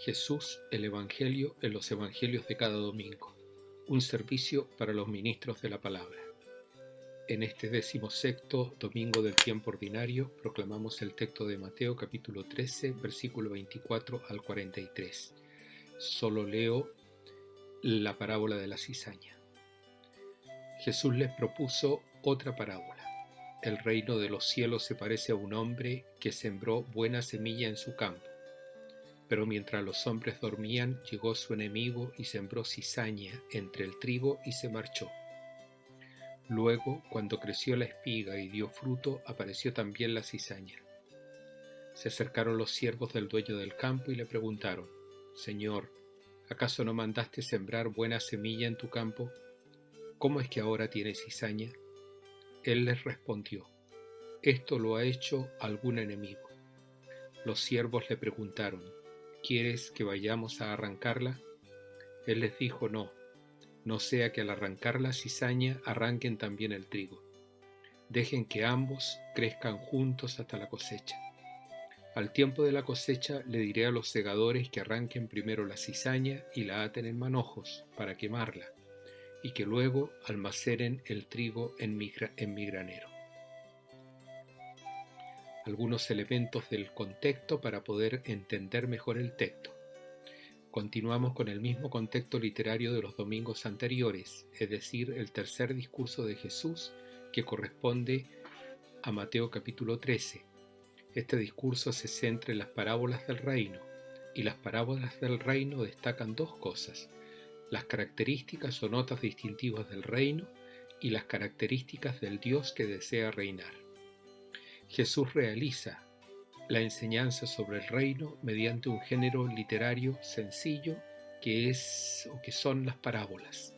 Jesús, el Evangelio en los Evangelios de cada domingo. Un servicio para los ministros de la palabra. En este 16º domingo del tiempo ordinario proclamamos el texto de Mateo capítulo 13, versículo 24 al 43. Solo leo la parábola de la cizaña. Jesús les propuso otra parábola. El reino de los cielos se parece a un hombre que sembró buena semilla en su campo. Pero mientras los hombres dormían, llegó su enemigo y sembró cizaña entre el trigo y se marchó. Luego, cuando creció la espiga y dio fruto, apareció también la cizaña. Se acercaron los siervos del dueño del campo y le preguntaron: «Señor, ¿acaso no mandaste sembrar buena semilla en tu campo? ¿Cómo es que ahora tiene cizaña?» Él les respondió: «Esto lo ha hecho algún enemigo». Los siervos le preguntaron: «¿Quieres que vayamos a arrancarla?» Él les dijo: no sea que al arrancar la cizaña arranquen también el trigo. Dejen que ambos crezcan juntos hasta la cosecha. Al tiempo de la cosecha le diré a los segadores que arranquen primero la cizaña y la aten en manojos para quemarla, y que luego almacenen el trigo en mi granero. Algunos elementos del contexto para poder entender mejor el texto. Continuamos con el mismo contexto literario de los domingos anteriores, es decir, el tercer discurso de Jesús que corresponde a Mateo capítulo 13. Este discurso se centra en las parábolas del reino, y las parábolas del reino destacan dos cosas: las características o notas distintivas del reino y las características del Dios que desea reinar. Jesús realiza la enseñanza sobre el reino mediante un género literario sencillo que son las parábolas.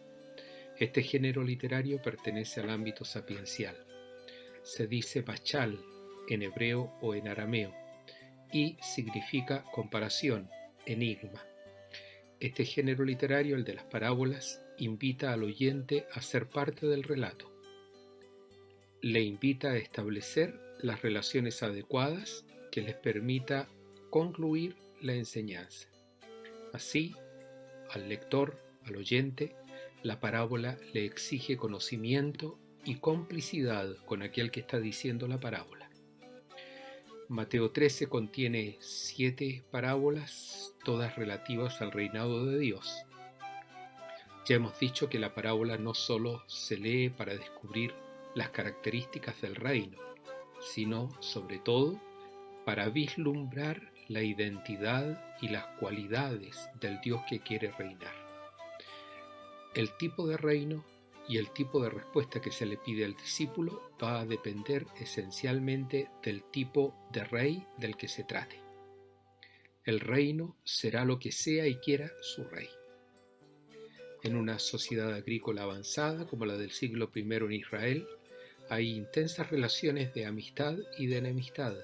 Este género literario pertenece al ámbito sapiencial. Se dice machal en hebreo o en arameo y significa comparación, enigma. Este género literario, el de las parábolas, invita al oyente a ser parte del relato. Le invita a establecer las relaciones adecuadas que les permita concluir la enseñanza. Así, al lector, al oyente, la parábola le exige conocimiento y complicidad con aquel que está diciendo la parábola. Mateo 13 contiene 7 parábolas, todas relativas al reinado de Dios. Ya hemos dicho que la parábola no solo se lee para descubrir las características del reino, sino, sobre todo, para vislumbrar la identidad y las cualidades del Dios que quiere reinar. El tipo de reino y el tipo de respuesta que se le pide al discípulo va a depender esencialmente del tipo de rey del que se trate. El reino será lo que sea y quiera su rey. En una sociedad agrícola avanzada como la del siglo I en Israel, hay intensas relaciones de amistad y de enemistad,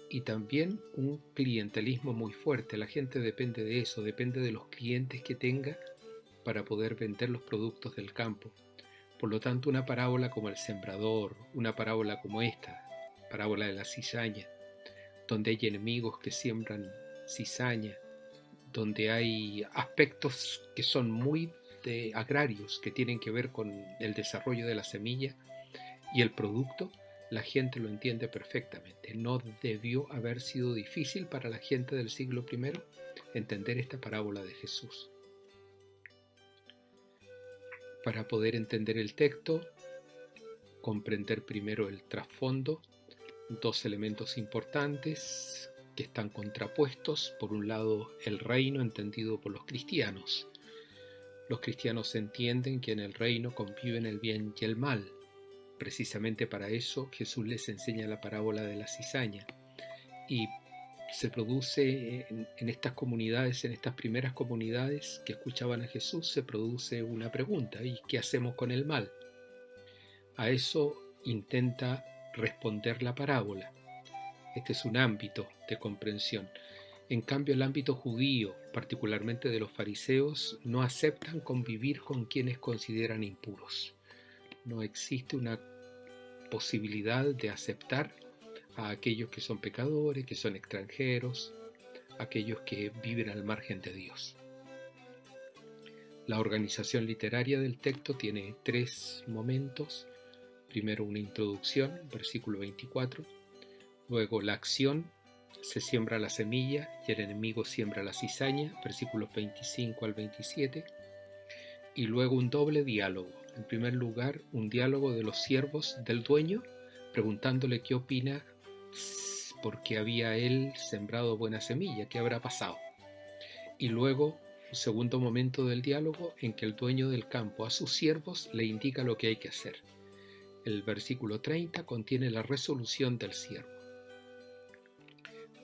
y también un clientelismo muy fuerte. La gente depende de eso, depende de los clientes que tenga para poder vender los productos del campo. Por lo tanto, una parábola como el sembrador, una parábola como esta, parábola de la cizaña, donde hay enemigos que siembran cizaña, donde hay aspectos que son muy agrarios, que tienen que ver con el desarrollo de la semilla y el producto, la gente lo entiende perfectamente. No debió haber sido difícil para la gente del siglo I entender esta parábola de Jesús. Para poder entender el texto, comprender primero el trasfondo, dos elementos importantes que están contrapuestos. Por un lado, el reino entendido por los cristianos. Los cristianos entienden que en el reino conviven el bien y el mal. Precisamente para eso Jesús les enseña la parábola de la cizaña, y se produce en estas comunidades, en estas primeras comunidades que escuchaban a Jesús, se produce una pregunta: ¿y qué hacemos con el mal? A eso intenta responder la parábola. Este es un ámbito de comprensión. En cambio, el ámbito judío, particularmente de los fariseos, no aceptan convivir con quienes consideran impuros. No existe una posibilidad de aceptar a aquellos que son pecadores, que son extranjeros, aquellos que viven al margen de Dios. La organización literaria del texto tiene 3 momentos. Primero una introducción, versículo 24. Luego la acción, se siembra la semilla y el enemigo siembra la cizaña, versículos 25 al 27. Y luego un doble diálogo. En primer lugar, un diálogo de los siervos del dueño, preguntándole qué opina porque había él sembrado buena semilla, qué habrá pasado. Y luego un segundo momento del diálogo en que el dueño del campo a sus siervos le indica lo que hay que hacer. El versículo 30 contiene la resolución del siervo.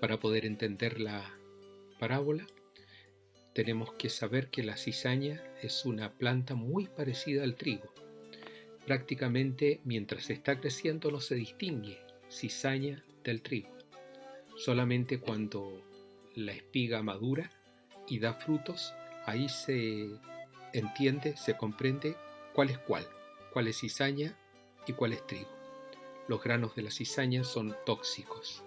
Para poder entender la parábola, tenemos que saber que la cizaña es una planta muy parecida al trigo. Prácticamente mientras está creciendo no se distingue cizaña del trigo. Solamente cuando la espiga madura y da frutos, ahí se entiende, se comprende cuál es cizaña y cuál es trigo. Los granos de la cizaña son tóxicos.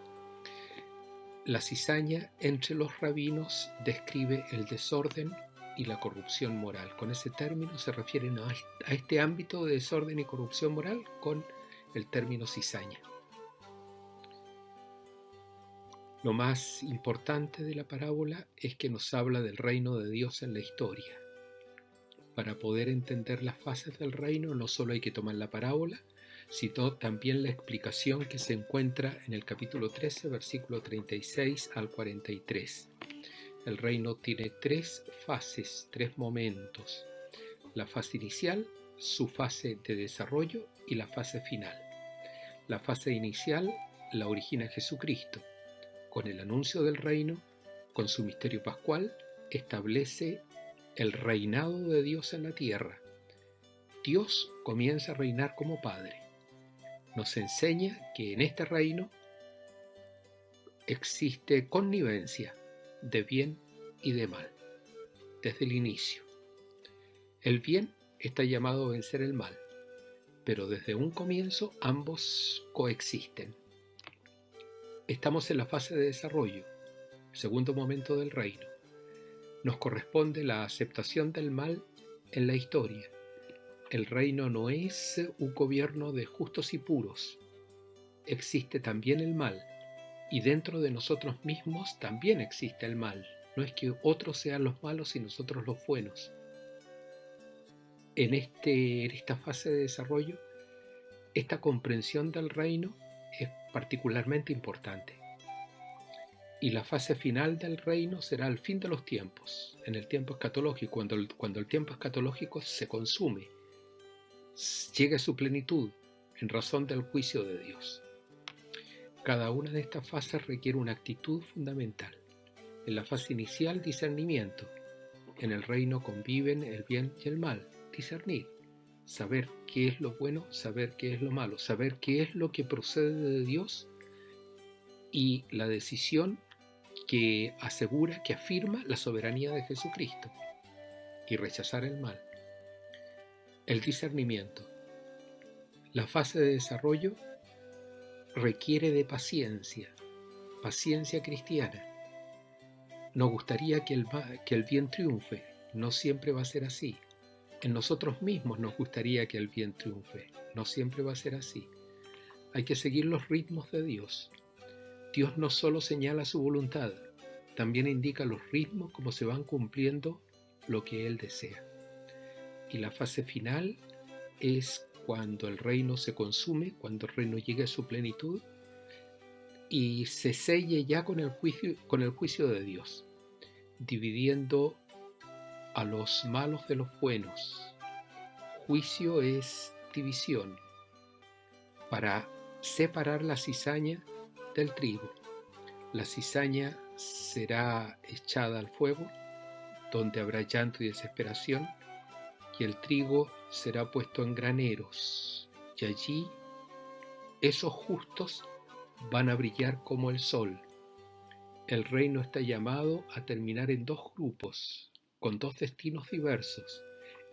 La cizaña entre los rabinos describe el desorden y la corrupción moral. Con ese término se refieren a este ámbito de desorden y corrupción moral con el término cizaña. Lo más importante de la parábola es que nos habla del reino de Dios en la historia. Para poder entender las fases del reino no solo hay que tomar la parábola, sino también la explicación que se encuentra en el capítulo 13, versículo 36 al 43. El reino tiene 3 fases, 3 momentos. La fase inicial, su fase de desarrollo y la fase final. La fase inicial la origina Jesucristo. Con el anuncio del reino, con su misterio pascual, establece el reinado de Dios en la tierra. Dios comienza a reinar como Padre. Nos enseña que en este reino existe connivencia de bien y de mal, desde el inicio. El bien está llamado a vencer el mal, pero desde un comienzo ambos coexisten. Estamos en la fase de desarrollo, segundo momento del reino. Nos corresponde la aceptación del mal en la historia. El reino no es un gobierno de justos y puros. Existe también el mal, y dentro de nosotros mismos también existe el mal. No es que otros sean los malos y nosotros los buenos. En esta fase de desarrollo, esta comprensión del reino es particularmente importante. Y la fase final del reino será el fin de los tiempos, en el tiempo escatológico, cuando el tiempo escatológico se consume, llega a su plenitud en razón del juicio de Dios. Cada una de estas fases requiere una actitud fundamental. En la fase inicial, discernimiento. En el reino conviven el bien y el mal, discernir. Saber qué es lo bueno, saber qué es lo malo, saber qué es lo que procede de Dios y la decisión que asegura, que afirma la soberanía de Jesucristo y rechazar el mal. El discernimiento. La fase de desarrollo requiere de paciencia cristiana. Nos gustaría que el bien triunfe, no siempre va a ser así. En nosotros mismos nos gustaría que el bien triunfe, no siempre va a ser así. Hay que seguir los ritmos de Dios. Dios no solo señala su voluntad, también indica los ritmos como se van cumpliendo lo que Él desea. Y la fase final es cuando el reino se consume, cuando el reino llegue a su plenitud y se selle ya con el juicio de Dios, dividiendo a los malos de los buenos. Juicio es división para separar la cizaña del trigo. La cizaña será echada al fuego, donde habrá llanto y desesperación, y el trigo será puesto en graneros, y allí esos justos van a brillar como el sol. El reino está llamado a terminar en 2 grupos, con 2 destinos diversos.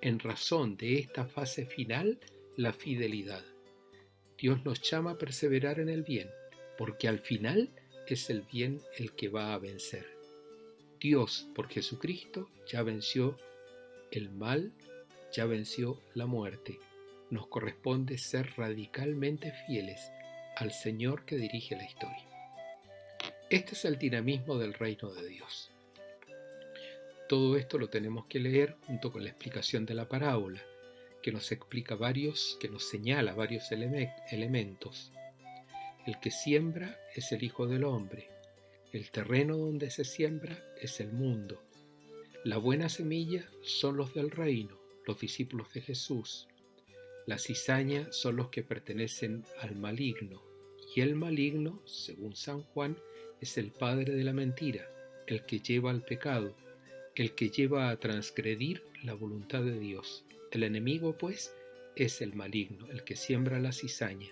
En razón de esta fase final, la fidelidad. Dios nos llama a perseverar en el bien, porque al final es el bien el que va a vencer. Dios, por Jesucristo, ya venció el mal, ya venció la muerte. Nos corresponde ser radicalmente fieles al Señor que dirige la historia. Este es el dinamismo del reino de Dios. Todo esto lo tenemos que leer junto con la explicación de la parábola, que nos señala varios elementos. El que siembra es el Hijo del Hombre. El terreno donde se siembra es el mundo. La buena semilla son los del reino, los discípulos de Jesús. La cizaña son los que pertenecen al maligno. Y el maligno, según San Juan, es el padre de la mentira, el que lleva al pecado, el que lleva a transgredir la voluntad de Dios. El enemigo, pues, es el maligno, el que siembra la cizaña.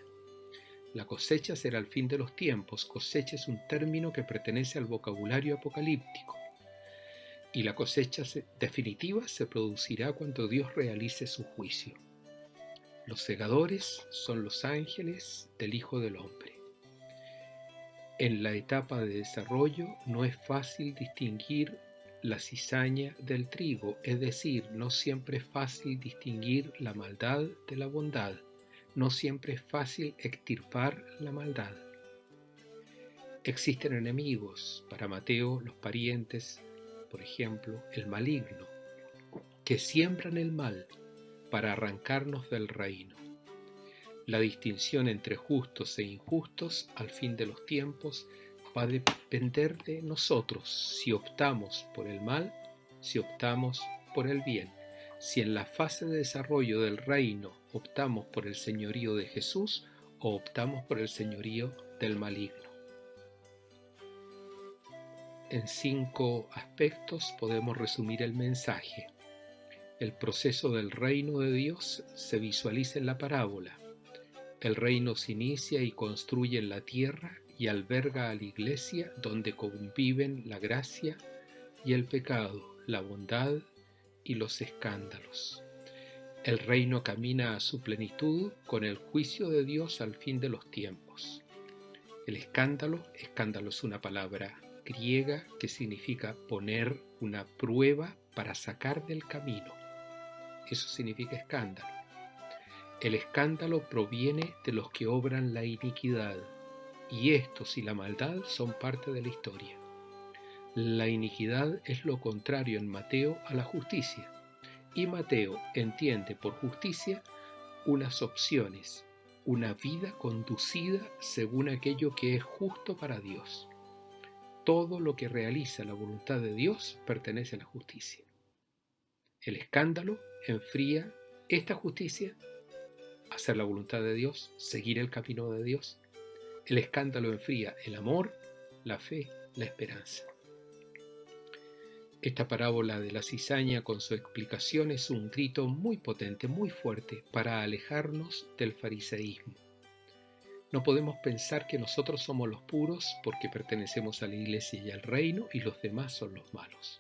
La cosecha será el fin de los tiempos. Cosecha es un término que pertenece al vocabulario apocalíptico. Y la cosecha definitiva se producirá cuando Dios realice su juicio. Los segadores son los ángeles del Hijo del Hombre. En la etapa de desarrollo no es fácil distinguir la cizaña del trigo, es decir, no siempre es fácil distinguir la maldad de la bondad. No siempre es fácil extirpar la maldad. Existen enemigos, para Mateo, los parientes, por ejemplo, el maligno, que siembran el mal para arrancarnos del reino. La distinción entre justos e injustos al fin de los tiempos va a depender de nosotros, si optamos por el mal, si optamos por el bien. Si en la fase de desarrollo del reino optamos por el señorío de Jesús o optamos por el señorío del maligno. En 5 aspectos podemos resumir el mensaje. El proceso del reino de Dios se visualiza en la parábola. El reino se inicia y construye en la tierra y alberga a la iglesia, donde conviven la gracia y el pecado, la bondad y los escándalos. El reino camina a su plenitud con el juicio de Dios al fin de los tiempos. El escándalo es una palabra griega que significa poner una prueba para sacar del camino. Eso significa escándalo. El escándalo proviene de los que obran la iniquidad, y estos y la maldad son parte de la historia. La iniquidad es lo contrario en Mateo a la justicia, y Mateo entiende por justicia unas opciones, una vida conducida según aquello que es justo para Dios. Todo lo que realiza la voluntad de Dios pertenece a la justicia. El escándalo enfría esta justicia, hacer la voluntad de Dios, seguir el camino de Dios. El escándalo enfría el amor, la fe, la esperanza. Esta parábola de la cizaña con su explicación es un grito muy potente, muy fuerte, para alejarnos del fariseísmo. No podemos pensar que nosotros somos los puros porque pertenecemos a la iglesia y al reino y los demás son los malos.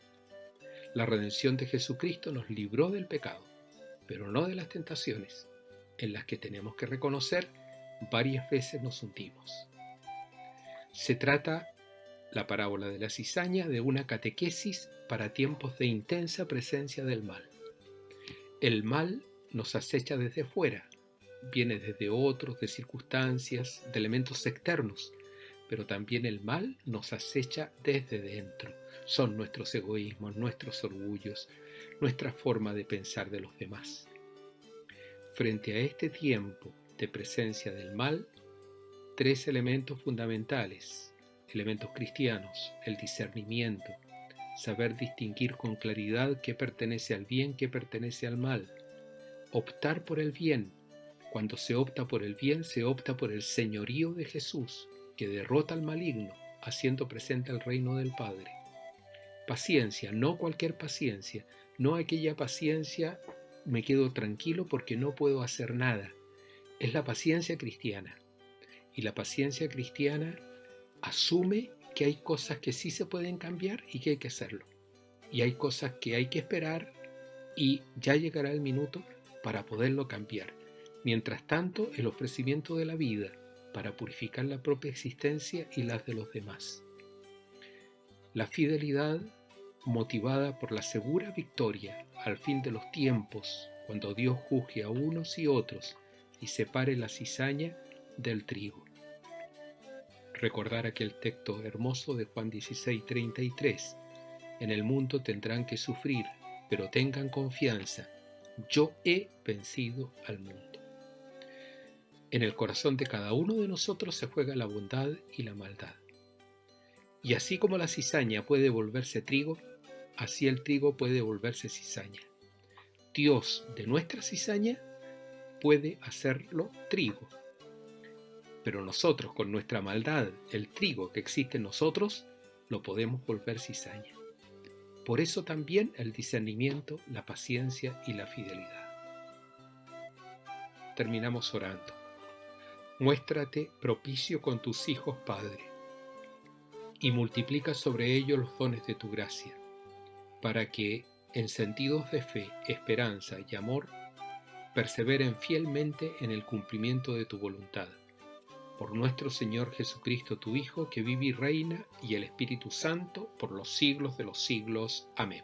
La redención de Jesucristo nos libró del pecado, pero no de las tentaciones, en las que tenemos que reconocer varias veces nos hundimos. Se trata, la parábola de la cizaña, de una catequesis para tiempos de intensa presencia del mal. El mal nos acecha desde fuera, viene desde otros, de circunstancias, de elementos externos, pero también el mal nos acecha desde dentro. Son nuestros egoísmos, nuestros orgullos, nuestra forma de pensar de los demás. Frente a este tiempo de presencia del mal, 3 elementos fundamentales, elementos cristianos: el discernimiento, saber distinguir con claridad qué pertenece al bien, qué pertenece al mal, optar por el bien. Cuando se opta por el bien, se opta por el señorío de Jesús, que derrota al maligno, haciendo presente el reino del Padre. Paciencia, no cualquier paciencia, no aquella paciencia, me quedo tranquilo porque no puedo hacer nada. Es la paciencia cristiana. Y la paciencia cristiana asume que hay cosas que sí se pueden cambiar y que hay que hacerlo. Y hay cosas que hay que esperar y ya llegará el minuto para poderlo cambiar. Mientras tanto, el ofrecimiento de la vida para purificar la propia existencia y las de los demás. La fidelidad motivada por la segura victoria al fin de los tiempos, cuando Dios juzgue a unos y otros y separe la cizaña del trigo. Recordar aquel texto hermoso de Juan 16:33. En el mundo tendrán que sufrir, pero tengan confianza. Yo he vencido al mundo. En el corazón de cada uno de nosotros se juega la bondad y la maldad. Y así como la cizaña puede volverse trigo, así el trigo puede volverse cizaña. Dios de nuestra cizaña puede hacerlo trigo. Pero nosotros, con nuestra maldad, el trigo que existe en nosotros, lo podemos volver cizaña. Por eso también el discernimiento, la paciencia y la fidelidad. Terminamos orando. Muéstrate propicio con tus hijos, Padre, y multiplica sobre ellos los dones de tu gracia, para que, en sentidos de fe, esperanza y amor, perseveren fielmente en el cumplimiento de tu voluntad. Por nuestro Señor Jesucristo, tu Hijo, que vive y reina, y el Espíritu Santo, por los siglos de los siglos. Amén.